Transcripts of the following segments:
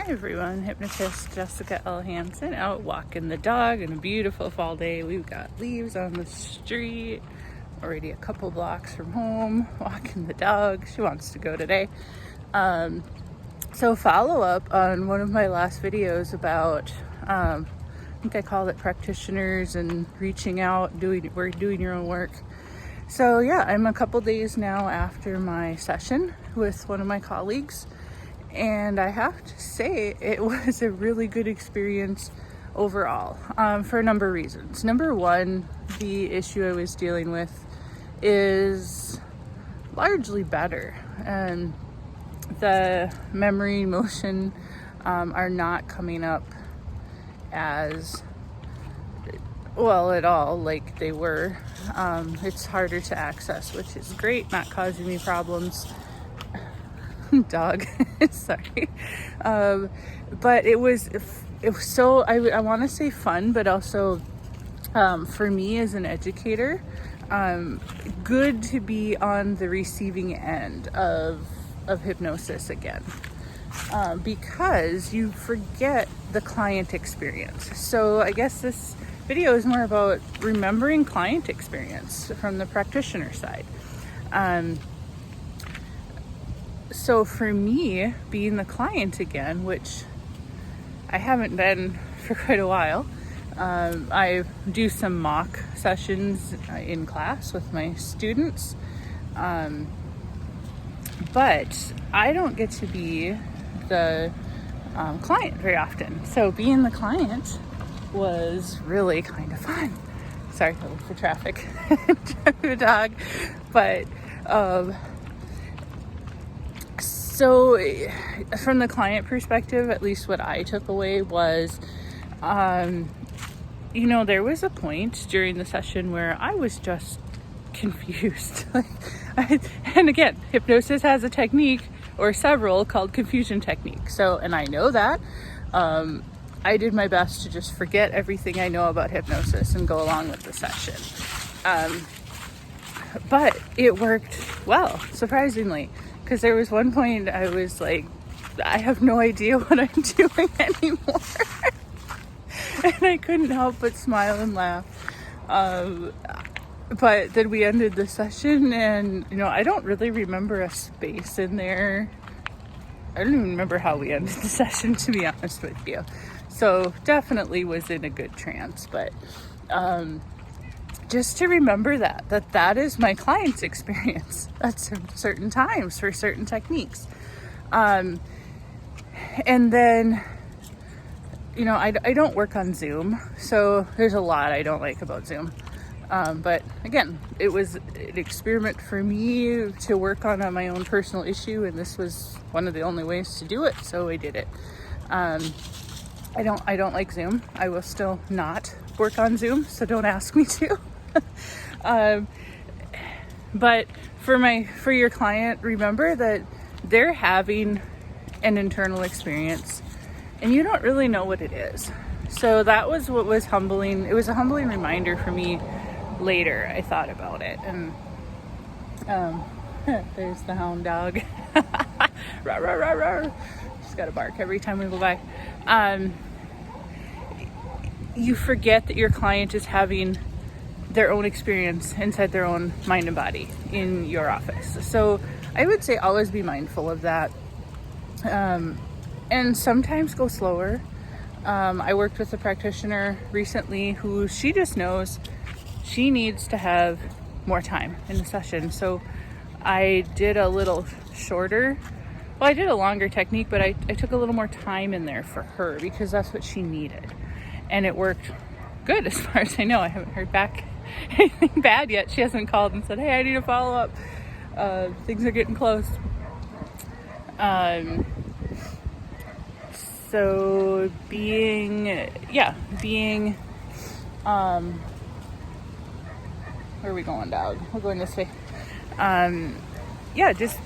everyone, hypnotist Jessica L. Hansen out walking the dog on a beautiful fall day. We've got leaves on the street, already a couple blocks from home, walking the dog. She wants to go today. So follow up on one of my last videos about, I think I called it practitioners and reaching out, doing your own work. So yeah, I'm a couple days now after my session with one of my colleagues. And I have to say, it was a really good experience overall, for a number of reasons. Number one, the issue I was dealing with is largely better. And the memory, motion are not coming up as well at all like they were. It's harder to access, which is great, not causing me problems. Dog, sorry. But it was so, I want to say fun, but also for me as an educator, good to be on the receiving end of hypnosis again, because you forget the client experience. So I guess this video is more about remembering client experience from the practitioner side. So for me, being the client again, which I haven't been for quite a while, I do some mock sessions in class with my students, but I don't get to be the client very often. So being the client was really kind of fun. Sorry for traffic, the dog, but so from the client perspective, at least what I took away was, there was a point during the session where I was just confused. And again, hypnosis has a technique or several called confusion technique. So, and I know that. I did my best to just forget everything I know about hypnosis and go along with the session. But it worked well, surprisingly. Because there was one point I was like, I have no idea what I'm doing anymore. And I couldn't help but smile and laugh. But then we ended the session and, I don't really remember a space in there. I don't even remember how we ended the session, to be honest with you. So definitely was in a good trance. But just to remember that is my client's experience at certain times for certain techniques. And then, I don't work on Zoom, so there's a lot I don't like about Zoom. But again, it was an experiment for me to work on my own personal issue, and this was one of the only ways to do it, so I did it. I don't like Zoom. I will still not work on Zoom, so don't ask me to. But for your client, remember that they're having an internal experience and you don't really know what it is. So that was what was humbling. It was a humbling reminder for me later. I thought about it, and there's the hound dog. Rawr, rawr, rawr, rawr. She's got to bark every time we go by. You forget that your client is having their own experience inside their own mind and body in your office. So I would say always be mindful of that. And sometimes go slower. I worked with a practitioner recently who she just knows she needs to have more time in the session. So I did a little shorter, I did a longer technique, but I took a little more time in there for her because that's what she needed. And it worked good as far as I know. I haven't heard back anything bad yet. She hasn't called and said, hey, I need a follow-up. Things are getting close. So being, where are we going, dog? We're going this way. Just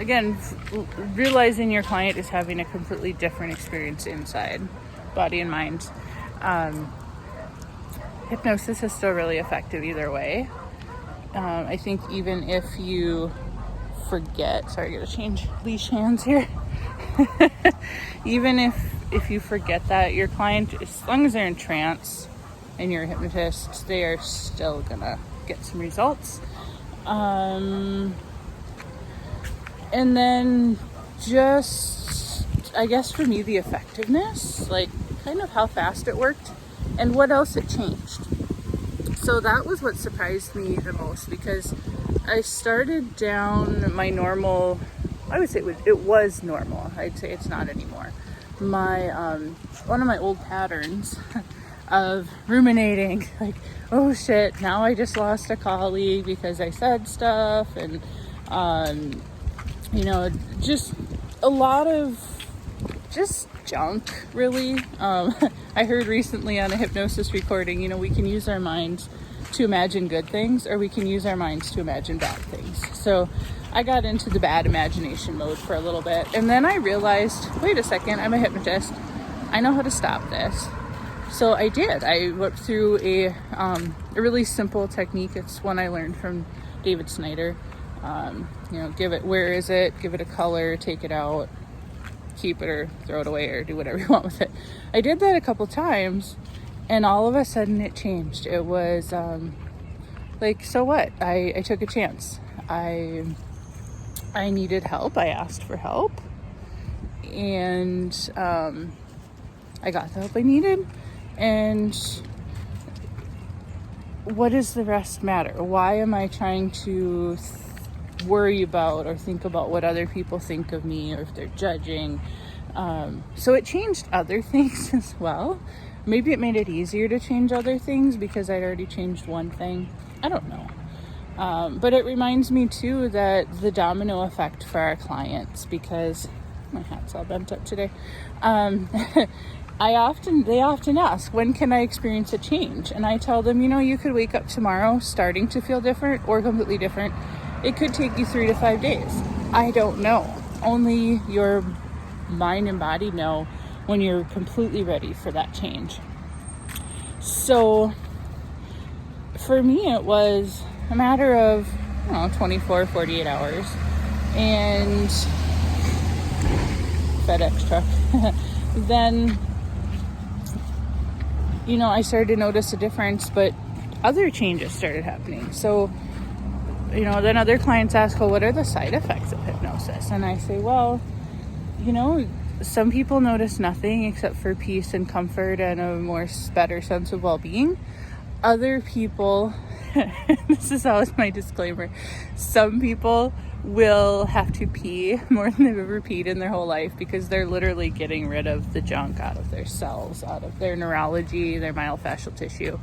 again, realizing your client is having a completely different experience inside, body and mind. Hypnosis is still really effective either way. I think even if you forget, sorry, I gotta change leash hands here. Even if you forget that, your client, as long as they're in trance and you're a hypnotist, they are still gonna get some results. And then just, I guess for me, the effectiveness, like kind of how fast it worked and what else it changed. So that was what surprised me the most, because I started down my normal, I would say it was normal. I'd say it's not anymore. My, one of my old patterns of ruminating, like, oh shit, now I just lost a colleague because I said stuff, and, just a lot of just junk, really. I heard recently on a hypnosis recording, we can use our minds to imagine good things, or we can use our minds to imagine bad things. So I got into the bad imagination mode for a little bit, and then I realized, wait a second, I'm a hypnotist. I know how to stop this. So I did. I went through a really simple technique. It's one I learned from David Snyder. Where is it? Give it a color, take it out, keep it or throw it away, or do whatever you want with it. I did that a couple times, and all of a sudden it changed. It was so what? I took a chance. I needed help. I asked for help, and I got the help I needed. And what does the rest matter? Why am I trying to worry about or think about what other people think of me, or if they're judging? So it changed other things as well. Maybe it made it easier to change other things because I'd already changed one thing. I don't know. But it reminds me too that the domino effect for our clients, because my hat's all bent up today. They often ask, when can I experience a change? And I tell them, you could wake up tomorrow starting to feel different or completely different. It could take you 3 to 5 days. I don't know. Only your mind and body know when you're completely ready for that change. So for me, it was a matter of 24, 48 hours. And FedEx truck. Then, I started to notice a difference, but other changes started happening. So, then other clients ask, well, what are the side effects of hypnosis? And I say, well, some people notice nothing except for peace and comfort and a better sense of well-being. Other people, this is always my disclaimer, some people will have to pee more than they've ever peed in their whole life, because they're literally getting rid of the junk out of their cells, out of their neurology, their myofascial tissue.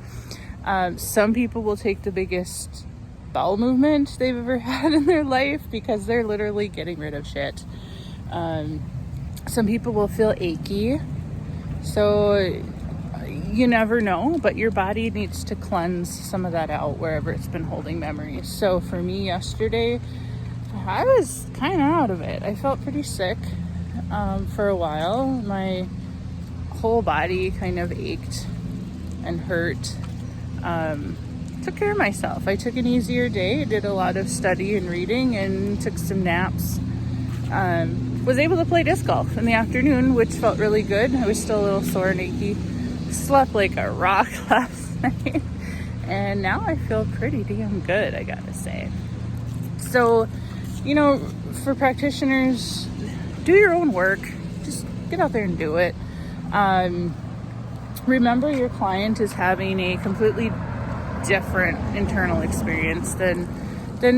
Some people will take the biggest bowel movement they've ever had in their life because they're literally getting rid of shit. Some people will feel achy. So you never know, but your body needs to cleanse some of that out wherever it's been holding memories. So for me yesterday, I was kind of out of it. I felt pretty sick for a while. My whole body kind of ached and hurt. Took care of myself. I took an easier day, did a lot of study and reading, and took some naps. Was able to play disc golf in the afternoon, which felt really good. I was still a little sore and achy. Slept like a rock last night. And now I feel pretty damn good, I gotta say. So, for practitioners, do your own work. Just get out there and do it. Remember, your client is having a completely different internal experience than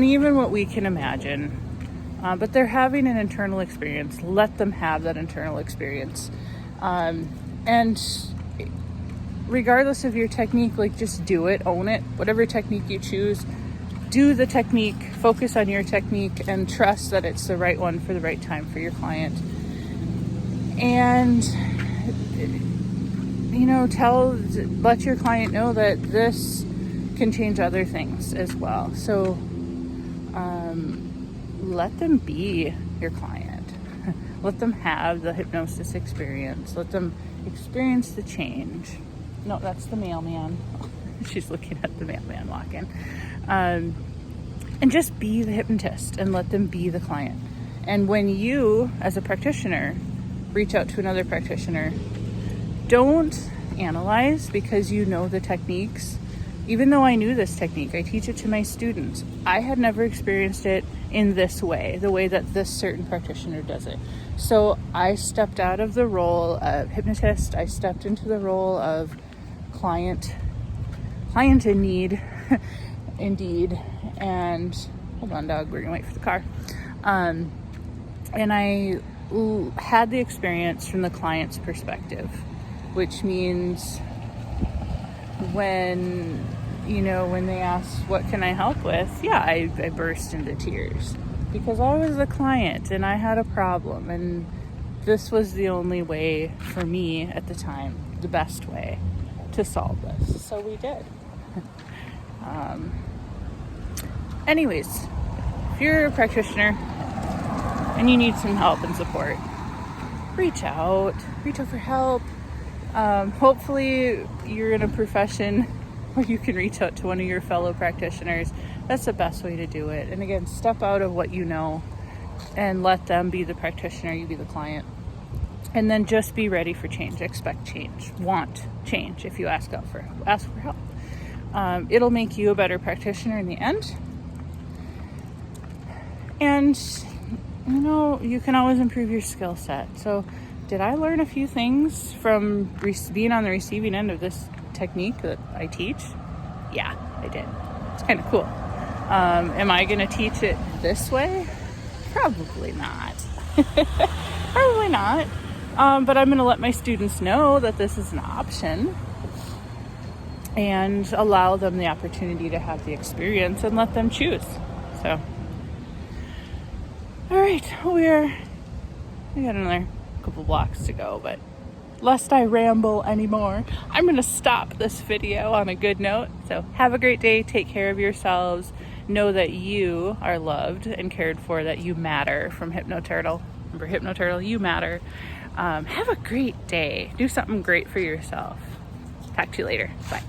even what we can imagine. But they're having an internal experience. Let them have that internal experience. And regardless of your technique, just do it, own it. Whatever technique you choose, do the technique, focus on your technique, and trust that it's the right one for the right time for your client. And, let your client know that this can change other things as well. So let them be your client. Let them have the hypnosis experience. Let them experience the change. No, that's the mailman. She's looking at the mailman walking. And just be the hypnotist and let them be the client. And when you, as a practitioner, reach out to another practitioner. Don't analyze because you know the techniques. Even though I knew this technique, I teach it to my students. I had never experienced it in this way, the way that this certain practitioner does it. So I stepped out of the role of hypnotist. I stepped into the role of client in need, indeed. And hold on, dog, we're gonna wait for the car. And I had the experience from the client's perspective, which means when they asked, what can I help with? Yeah, I burst into tears because I was the client and I had a problem, and this was the only way for me at the time, the best way to solve this. So we did. Anyways, if you're a practitioner and you need some help and support, reach out for help. Hopefully you're in a profession where you can reach out to one of your fellow practitioners. That's the best way to do it. And again, step out of what you know and let them be the practitioner, you be the client. And then just be ready for change. Expect change. Want change if you ask for help. It'll make you a better practitioner in the end. And you can always improve your skill set. So did I learn a few things from being on the receiving end of this technique that I teach? Yeah, I did. It's kind of cool. Am I going to teach it this way? Probably not. Probably not. But I'm going to let my students know that this is an option and allow them the opportunity to have the experience and let them choose. So, all right, we got another couple blocks to go, but lest I ramble anymore, I'm going to stop this video on a good note. So have a great day. Take care of yourselves. Know that you are loved and cared for, that you matter from HypnoTurtle. Remember, HypnoTurtle, you matter. Have a great day. Do something great for yourself. Talk to you later. Bye.